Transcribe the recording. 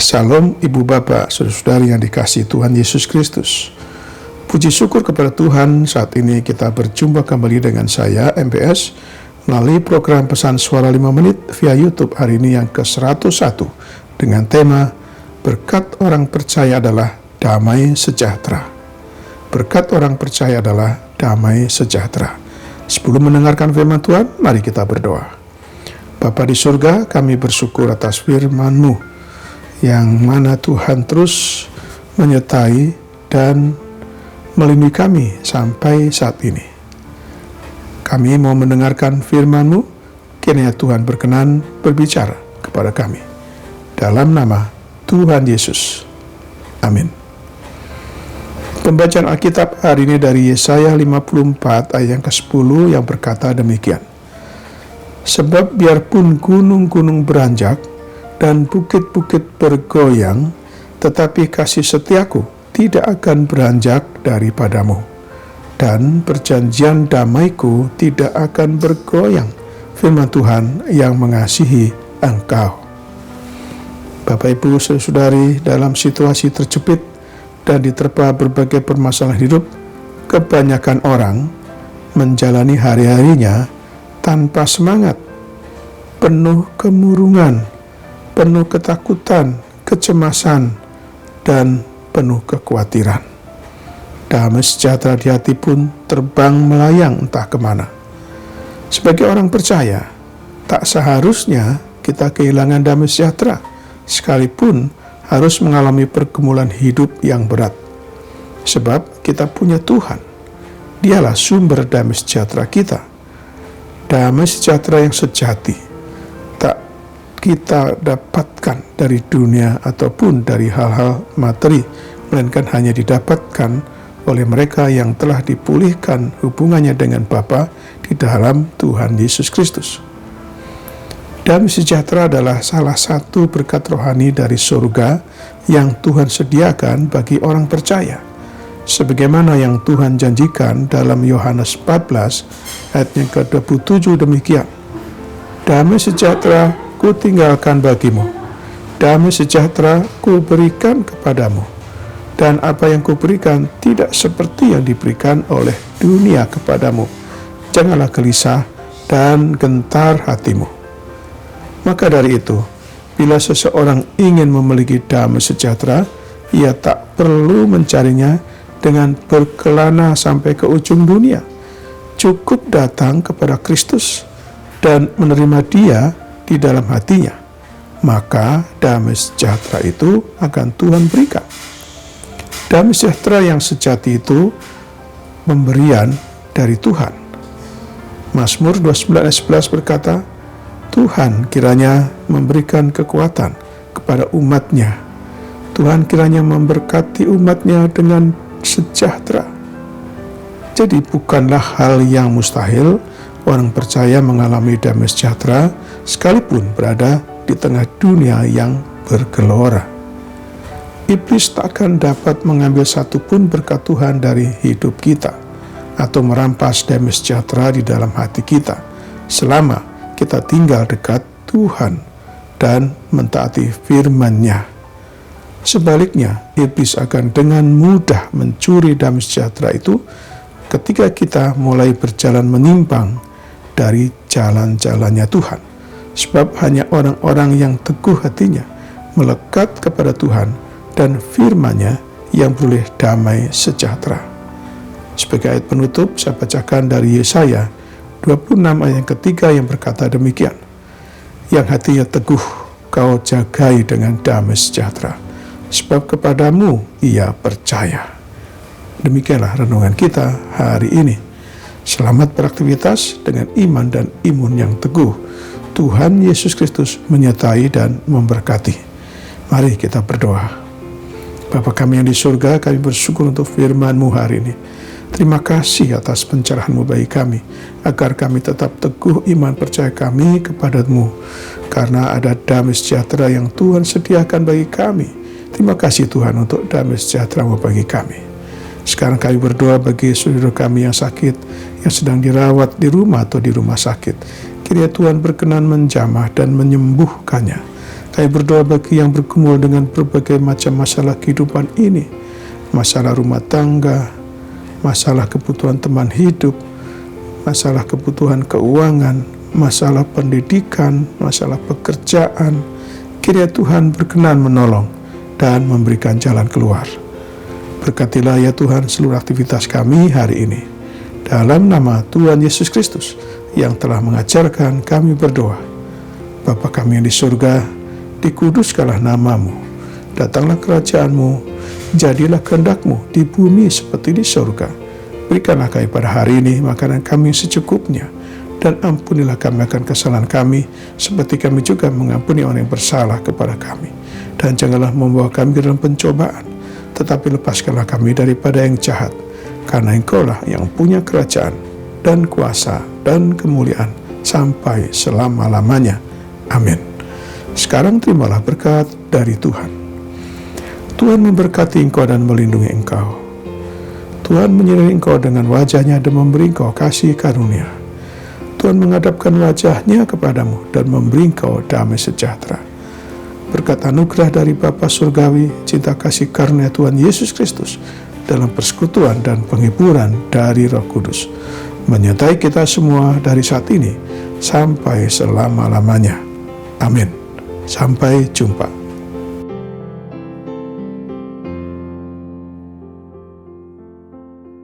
Salam Ibu Bapak, Saudara-saudari yang dikasihi Tuhan Yesus Kristus. Puji syukur kepada Tuhan, saat ini kita berjumpa kembali dengan saya, MPS, melalui program Pesan Suara 5 Menit via YouTube hari ini yang ke-101 dengan tema Berkat Orang Percaya adalah Damai Sejahtera. Berkat orang percaya adalah damai sejahtera. Sebelum mendengarkan firman Tuhan, mari kita berdoa. Bapa di surga, kami bersyukur atas firman-Mu yang mana Tuhan terus menyertai dan melindungi kami sampai saat ini. Kami mau mendengarkan firman-Mu, kiranya Tuhan berkenan berbicara kepada kami. Dalam nama Tuhan Yesus. Amin. Pembacaan Alkitab hari ini dari Yesaya 54 ayat yang ke-10 yang berkata demikian. Sebab biarpun gunung-gunung beranjak dan bukit-bukit bergoyang, tetapi kasih setiaku tidak akan beranjak daripadamu, dan perjanjian damaiku tidak akan bergoyang, firman Tuhan yang mengasihi engkau. Bapak Ibu Saudari, dalam situasi terjepit dan diterpa berbagai permasalahan hidup, kebanyakan orang menjalani hari-harinya tanpa semangat, penuh kemurungan, penuh ketakutan, kecemasan, dan penuh kekhawatiran. Damai sejahtera di hati pun terbang melayang entah kemana. Sebagai orang percaya, tak seharusnya kita kehilangan damai sejahtera, sekalipun harus mengalami pergumulan hidup yang berat. Sebab kita punya Tuhan. Dialah sumber damai sejahtera kita. Damai sejahtera yang sejati kita dapatkan dari dunia ataupun dari hal-hal materi, melainkan hanya didapatkan oleh mereka yang telah dipulihkan hubungannya dengan Bapa di dalam Tuhan Yesus Kristus. Damai sejahtera adalah salah satu berkat rohani dari surga yang Tuhan sediakan bagi orang percaya, sebagaimana yang Tuhan janjikan dalam Yohanes 14 ayat yang ke-27 demikian. Damai sejahtera ku tinggalkan bagimu, damai sejahtera ku berikan kepadamu, dan apa yang ku berikan tidak seperti yang diberikan oleh dunia kepadamu. Janganlah gelisah dan gentar hatimu. Maka dari itu, bila seseorang ingin memiliki damai sejahtera, ia tak perlu mencarinya dengan berkelana sampai ke ujung dunia. Cukup datang kepada Kristus dan menerima Dia di dalam hatinya, maka damai sejahtera itu akan Tuhan berikan. Damai sejahtera yang sejati itu pemberian dari Tuhan. Mazmur 29 ayat 11 berkata, Tuhan kiranya memberikan kekuatan kepada umat-Nya. Tuhan kiranya memberkati umat-Nya dengan sejahtera. Jadi bukanlah hal yang mustahil orang percaya mengalami damai sejahtera sekalipun berada di tengah dunia yang bergelora. Iblis tak akan dapat mengambil satupun berkat Tuhan dari hidup kita atau merampas damai sejahtera di dalam hati kita selama kita tinggal dekat Tuhan dan mentaati firman-Nya. Sebaliknya, iblis akan dengan mudah mencuri damai sejahtera itu ketika kita mulai berjalan menyimpang dari jalan-jalannya Tuhan. Sebab hanya orang-orang yang teguh hatinya, melekat kepada Tuhan dan firman-Nya yang boleh damai sejahtera. Sebagai ayat penutup, saya bacakan dari Yesaya 26 ayat yang ketiga yang berkata demikian. Yang hatinya teguh kau jagai dengan damai sejahtera, sebab kepadamu ia percaya. Demikianlah renungan kita hari ini. Selamat beraktivitas dengan iman dan imun yang teguh. Tuhan Yesus Kristus menyertai dan memberkati. Mari kita berdoa. Bapa kami yang di surga, kami bersyukur untuk firman-Mu hari ini. Terima kasih atas pencerahan-Mu bagi kami, agar kami tetap teguh iman percaya kami kepada-Mu, karena ada damai sejahtera yang Tuhan sediakan bagi kami. Terima kasih Tuhan untuk damai sejahtera-Mu bagi kami. Sekarang kami berdoa bagi saudara kami yang sakit, yang sedang dirawat di rumah atau di rumah sakit. Kiranya Tuhan berkenan menjamah dan menyembuhkannya. Kami berdoa bagi yang bergumul dengan berbagai macam masalah kehidupan ini, masalah rumah tangga, masalah kebutuhan teman hidup, masalah kebutuhan keuangan, masalah pendidikan, masalah pekerjaan. Kiranya Tuhan berkenan menolong dan memberikan jalan keluar. Berkatilah ya Tuhan seluruh aktivitas kami hari ini. Dalam nama Tuhan Yesus Kristus yang telah mengajarkan kami berdoa. Bapa kami yang di surga, dikuduskanlah namamu. Datanglah kerajaan-Mu, jadilah kehendak-Mu di bumi seperti di surga. Berikanlah kami pada hari ini makanan kami secukupnya, dan ampunilah kami akan kesalahan kami, seperti kami juga mengampuni orang yang bersalah kepada kami. Dan janganlah membawa kami ke dalam pencobaan, tetapi lepaskanlah kami daripada yang jahat, karena Engkau-lah yang punya kerajaan, dan kuasa, dan kemuliaan, sampai selama-lamanya. Amin. Sekarang terimalah berkat dari Tuhan. Tuhan memberkati engkau dan melindungi engkau. Tuhan menyertai engkau dengan wajah-Nya dan memberi engkau kasih karunia. Tuhan menghadapkan wajah-Nya kepadamu dan memberi engkau damai sejahtera. Berkat anugerah dari Bapa Surgawi, cinta kasih karunia Tuhan Yesus Kristus, dalam persekutuan dan penghiburan dari Roh Kudus, menyertai kita semua dari saat ini sampai selama-lamanya. Amin. Sampai jumpa.